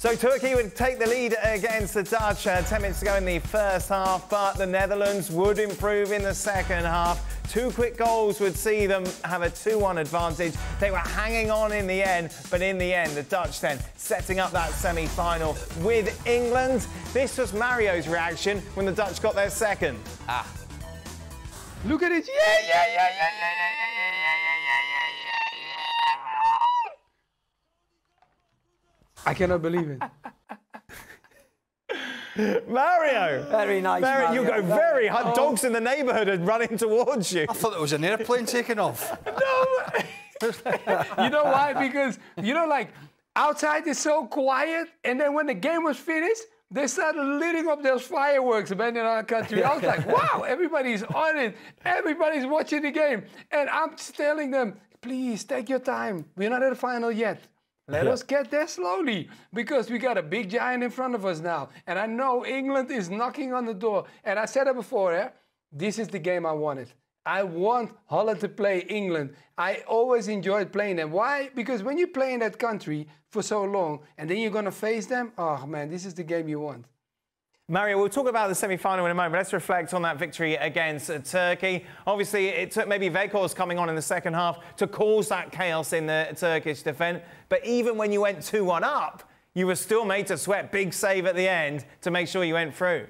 So Turkey would take the lead against the Dutch 10 minutes to go in the first half, but the Netherlands would improve in the second half. 2 quick goals would see them have a 2-1 advantage. They were hanging on in the end, but in the end, the Dutch then setting up that semi-final with England. This was Mario's reaction when the Dutch got their second. Look at it. Yeah. I cannot believe it. Mario! Very nice, Mario. You go very hard. Dogs in the neighbourhood are running towards you. I thought it was an airplane taking off. No! You know why? Because, you know, like, outside is so quiet, and then when the game was finished, they started lighting up those fireworks in our country. I was like, wow, everybody's on it. Everybody's watching the game. And I'm telling them, please, take your time. We're not at the final yet. Let us get there slowly, because we got a big giant in front of us now. And I know England is knocking on the door. And I said it before, this is the game I wanted. I want Holland to play England. I always enjoyed playing them. Why? Because when you play in that country for so long, and then you're going to face them, oh man, this is the game you want. Mario, we'll talk about the semi-final in a moment. Let's reflect on that victory against Turkey. Obviously, it took maybe Weghorst coming on in the second half to cause that chaos in the Turkish defence. But even when you went 2-1 up, you were still made to sweat. Big save at the end to make sure you went through.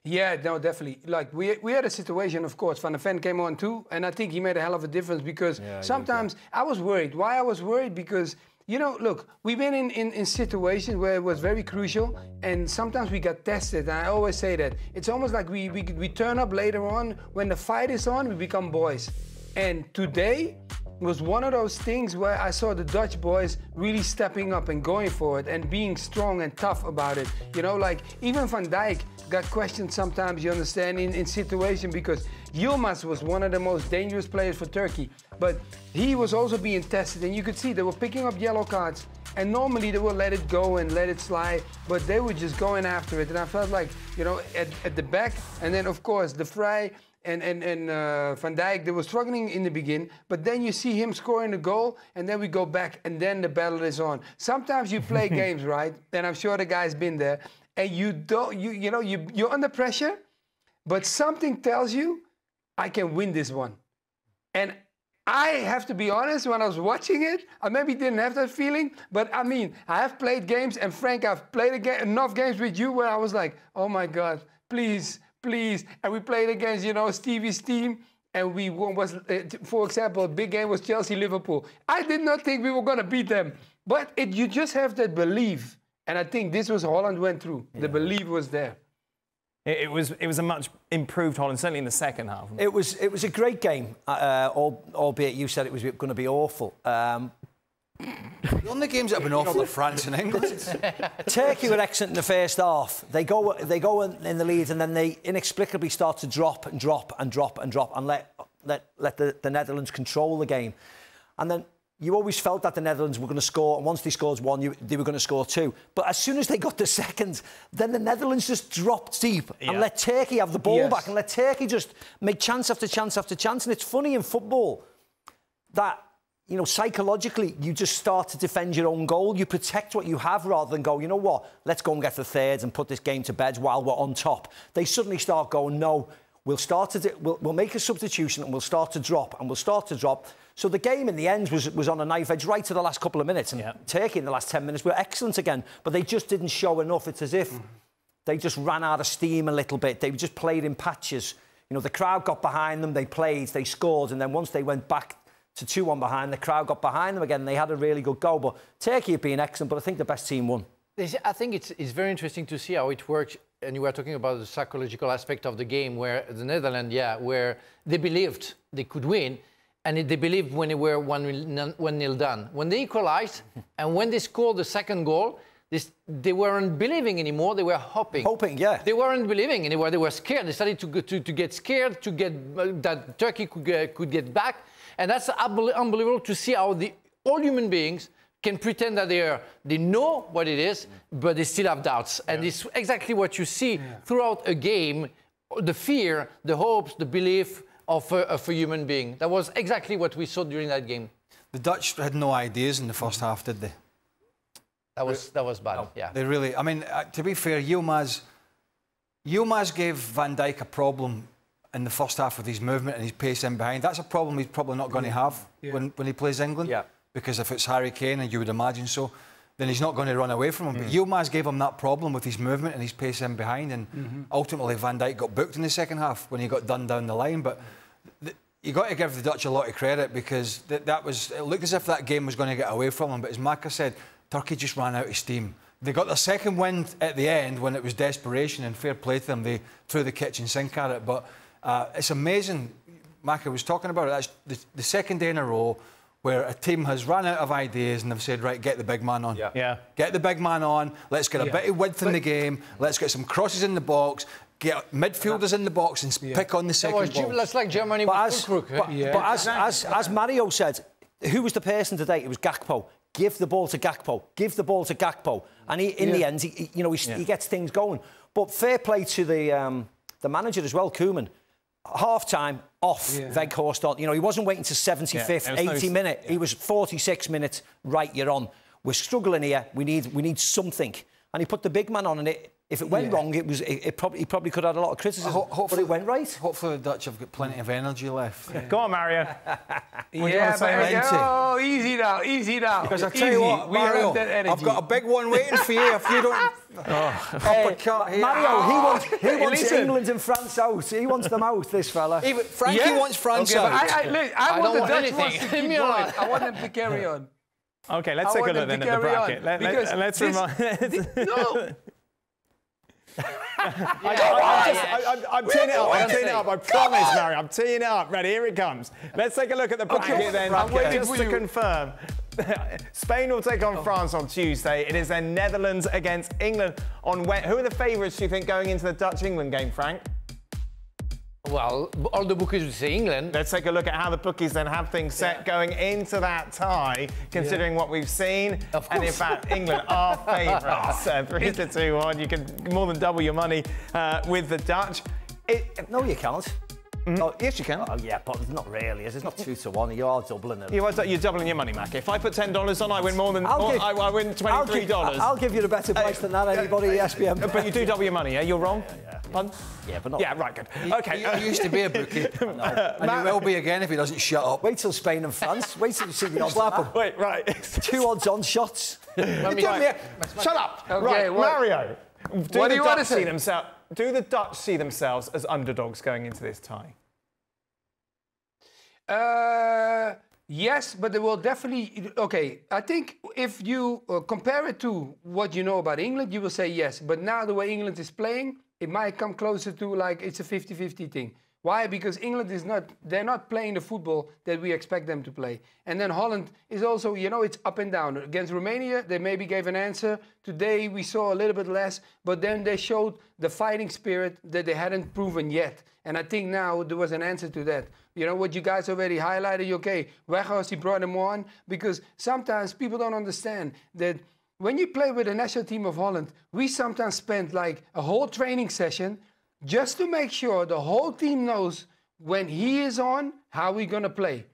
Yeah, no, definitely. Like, we had a situation, of course, Van der Ven came on too, and I think he made a hell of a difference, because sometimes I was worried. Why I was worried? Because, you know, look, we've been in situations where it was very crucial, and sometimes we got tested, and I always say that. It's almost like we turn up later on. When the fight is on, we become boys. And today was one of those things where I saw the Dutch boys really stepping up and going for it and being strong and tough about it. You know, like, even Van Dijk got questioned sometimes, you understand, in situation, because Yilmaz was one of the most dangerous players for Turkey. But he was also being tested, and you could see they were picking up yellow cards. And normally they would let it go and let it slide, but they were just going after it. And I felt like, you know, at the back, and then of course the Vrij and Van Dijk, they were struggling in the beginning, but then you see him scoring the goal, and then we go back, and then the battle is on. Sometimes you play games, right? And I'm sure the guy's been there, and you're under pressure, but something tells you, I can win this one. And I have to be honest, when I was watching it, I maybe didn't have that feeling, but I mean, I have played games, and Frank, I've played enough games with you where I was like, oh my God, please. And we played against, you know, Stevie's team, and we won, for example, a big game was Chelsea-Liverpool. I did not think we were going to beat them, but you just have that belief. And I think this was Holland went through. Yeah. The belief was there. It was a much improved Holland, certainly in the second half. It was a great game, albeit you said it was going to be awful. The only games that have been awful are France and England. Turkey were excellent in the first half. They go in the lead, and then they inexplicably start to drop and let the Netherlands control the game. And then you always felt that the Netherlands were going to score, and once they scored one, they were going to score two. But as soon as they got the second, then the Netherlands just dropped deep and let Turkey have the ball back, and let Turkey just make chance after chance after chance. And it's funny in football that, you know, psychologically, you just start to defend your own goal. You protect what you have rather than go, you know what, let's go and get the third and put this game to bed while we're on top. They suddenly start going, no, we'll make a substitution, and we'll start to drop, and we'll start to drop. So the game in the end was on a knife edge right to the last couple of minutes. And Turkey in the last 10 minutes were excellent again, but they just didn't show enough. It's as if they just ran out of steam a little bit. They just played in patches. You know, the crowd got behind them, they played, they scored, and then once they went back to 2-1 behind, the crowd got behind them again, and they had a really good goal. But Turkey have been excellent, but I think the best team won. I think it's very interesting to see how it works. And you were talking about the psychological aspect of the game, where the Netherlands, where they believed they could win, and they believed when they were 1-0 done. When they equalized, and when they scored the second goal, they weren't believing anymore. They were hoping. They weren't believing anymore. They were scared. They started to get scared, to get that Turkey could get back. And that's unbelievable to see how all human beings can pretend that they know what it is, but they still have doubts. And it's exactly what you see throughout a game, the fear, the hopes, the belief of a human being. That was exactly what we saw during that game. The Dutch had no ideas in the first half, did they? That was bad. Yeah. They really. I mean, to be fair, Yilmaz gave Van Dijk a problem in the first half with his movement and his pace in behind. That's a problem he's probably not going to have when he plays England. Yeah. Because if it's Harry Kane, and you would imagine so, then he's not going to run away from him. But Yilmaz gave him that problem with his movement and his pace in behind, and ultimately Van Dijk got booked in the second half when he got done down the line. But you got to give the Dutch a lot of credit, because it looked as if that game was going to get away from them. But as Maka said, Turkey just ran out of steam. They got their second win at the end when it was desperation, and fair play to them. They threw the kitchen sink at it. But it's amazing. Maka was talking about it. That's the second day in a row where a team has run out of ideas and they've said, right, get the big man on. Yeah. Get the big man on. Let's get a bit of width in the game. Let's get some crosses in the box. Get midfielders in the box and pick on the second ball. That's like Germany with Fulkrug. But as Mario said, who was the person today? It was Gakpo. Give the ball to Gakpo. Give the ball to Gakpo. And in the end, he gets things going. But fair play to the manager as well, Koeman. Half-time, off, Weghorst on. He wasn't waiting to 75th, 80 minute. He was 46 minutes, right, you're on. We're struggling here. We need something. And he put the big man on, and if it went wrong, he probably could have had a lot of criticism. But it went right. Hopefully the Dutch have got plenty of energy left. Go on, Mario. Easy now. Because I tell you what, Mario, I've got a big one waiting for you if you don't... Mario, he wants England and France out. He wants them out, this fella. Frankie wants France out. I want the Dutch ones to keep going. I want them to carry on. OK, let's take a look then at the bracket. Let's remind... No. I'm teeing it up. I promise, Mario. I'm teeing it up. Ready? Here it comes. Let's take a look at the bracket then. Just to confirm, Spain will take on France on Tuesday. It is then Netherlands against England on Wednesday. Who are the favourites, do you think, going into the Dutch-England game, Frank? Well, all the bookies would say England. Let's take a look at how the bookies then have things set going into that tie, considering what we've seen. And in fact, England are favourites. 3-2-1. You can more than double your money with the Dutch. No, you can't. Oh, yes, you can. Oh, yeah, but not really. It's not 2-1. You are doubling it. You're doubling your money, Mac. If I put $10 on, I win more than... I win $23. I'll give you a better price than that, anybody, ESPN. But you do double your money, yeah? You're wrong? Pardon? Yeah, but not... Yeah, right, good. OK. He used to be a bookie. And he will be again if he doesn't shut up. Wait till Spain and France. Wait till you see the odds. Slap him. Wait, right. 2 odds on shots. Shut up. Okay, right, Mario. What do you want to say? Do the Dutch see themselves as underdogs going into this tie? Yes, but they will definitely... OK, I think if you compare it to what you know about England, you will say yes. But now the way England is playing, it might come closer to like it's a 50-50 thing. Why? Because England is not... They're not playing the football that we expect them to play. And then Holland is also, it's up and down. Against Romania, they maybe gave an answer. Today, we saw a little bit less. But then they showed the fighting spirit that they hadn't proven yet. And I think now there was an answer to that. What you guys already highlighted, okay, Weghorst, he brought him on. Because sometimes people don't understand that when you play with the national team of Holland, we sometimes spend like a whole training session just to make sure the whole team knows when he is on, how we're going to play.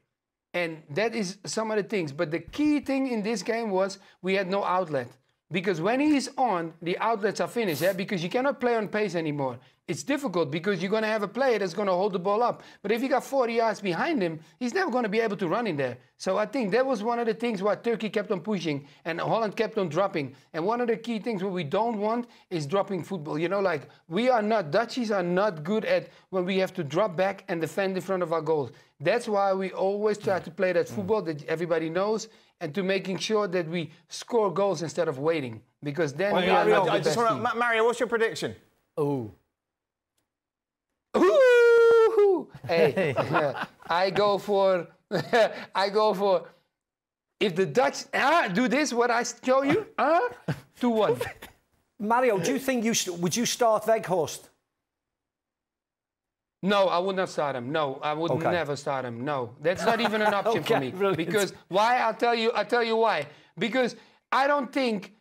And that is some of the things. But the key thing in this game was we had no outlet. Because when he's on, the outlets are finished, because you cannot play on pace anymore. It's difficult because you're going to have a player that's going to hold the ball up. But if you got 40 yards behind him, he's never going to be able to run in there. So I think that was one of the things why Turkey kept on pushing and Holland kept on dropping. And one of the key things what we don't want is dropping football. Like Dutchies are not good at when we have to drop back and defend in front of our goals. That's why we always try to play that football that everybody knows and to making sure that we score goals instead of waiting. Because then we are not the best team. Mario, what's your prediction? Hey, I go for if the Dutch do this, what I show you, 2-1. Mario, do you think would you start Weghorst? No, I would not start him. No, I would never start him. No, that's not even an option for me. Brilliant. Because why? I'll tell you why. Because I don't think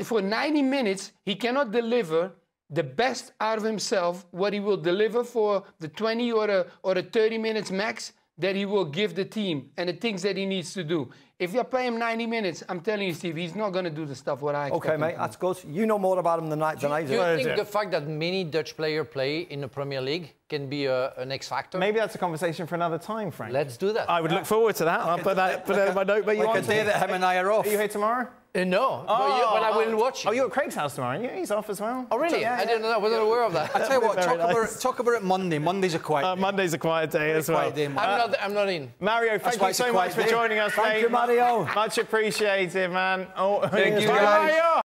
for 90 minutes he cannot deliver the best out of himself, what he will deliver for the 20 or the 30 minutes max that he will give the team and the things that he needs to do. If you play him 90 minutes, I'm telling you, Steve, he's not going to do the stuff what I expect. Okay, mate, that's good. You know more about him than I do. Do you think the fact that many Dutch players play in the Premier League can be an X factor? Maybe that's a conversation for another time, Frank. Let's do that. I would look forward to that. I'll put that in my note. But you like a day that him and I are off. Are you here tomorrow? No, but I will watch it. Oh, you're at Craig's house tomorrow. Yeah, he's off as well. Oh, really? Yeah, I didn't know. I wasn't aware of that. I tell you what, talk about it Monday. Monday's a quiet day. Monday's a quiet day as well. Quiet day, I'm not in. Mario, thank you so much for joining us, mate. Thank you, Mario. Much appreciated, man. Oh, thank you, guys. Mario.